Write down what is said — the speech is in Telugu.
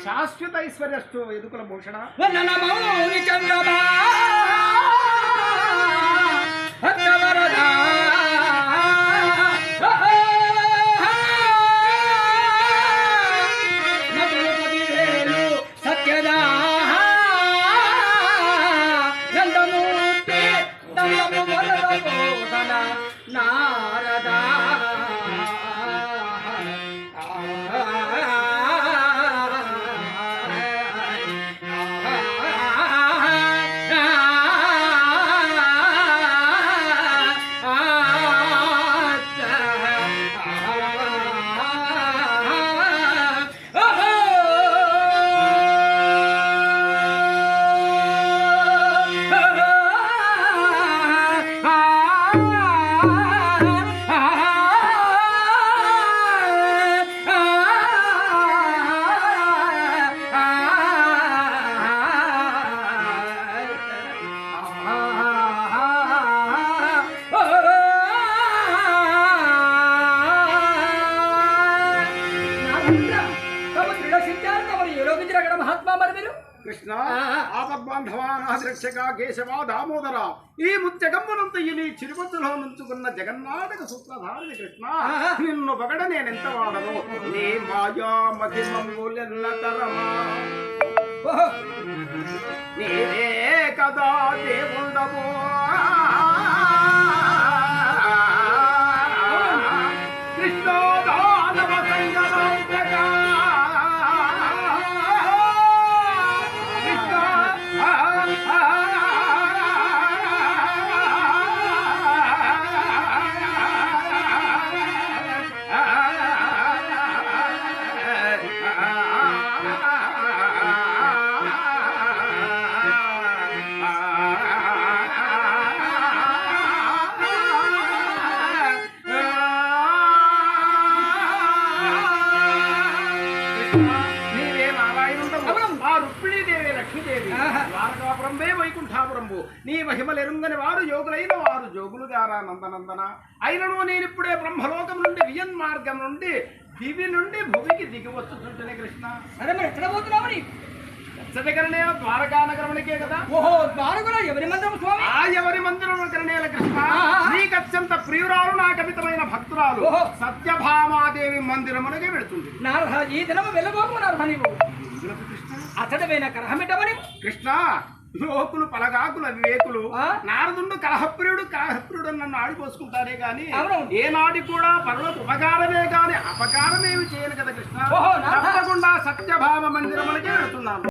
శాశ్వత ఐశ్వర్యస్తు ఎదుకుల భూషణ కృష్ణ ఆపద్బాంధవానాశరక్షక కేశవ దామోదర ఈ ముత్యగమ్మనంత ఈ చిరుపత్తులో నుంచుకున్న జగన్నాటక సూత్రధారిని కృష్ణ నిన్ను పగడ నేనెంత వాడను నీ మాయా మహిమములెన్నతరమా నీవే కదా దేవుండవో కృష్ణ దానవ సంగమంతగా వైకుంఠాపురంబు నీ మహిమలెరుంగని వారు యోగులైన వారు జోగులు గారా నందనందన అయినను నేనిప్పుడే బ్రహ్మలోకం నుండి వియన్ మార్గం నుండి దివి నుండి భూమికి దిగి వచ్చుతుంటేనే కృష్ణ అరే మరి ఎక్కడ పోతున్నామని దగ్గరనే ద్వారకా నగరమునికే కదా ఓహో ద్వారకలో ఎవరి మందిరం స్వామి ఆ ఎవరి మందిరం కరణేల కృష్ణ నీకు అత్యంత ప్రియురాలు నా కవితమైన భక్తురాలు సత్యభామాదేవి మందిరమునకే వెళుతుంది నారద ఈ దినము వెళ్ళబోకు నారద నీవు అతడమైన కరహమిటమని కృష్ణ లోకులు పలగాకులు అవివేకులు నారదుండు కలహప్రియుడు నన్ను ఆడిపోసుకుంటారే గాని ఏనాడి కూడా పరులకు ఉపకారమే గాని అపకారమేమి చేయను కదా కృష్ణ తప్పకుండా సత్యభామ మందిరములకే వెళుతున్నాను.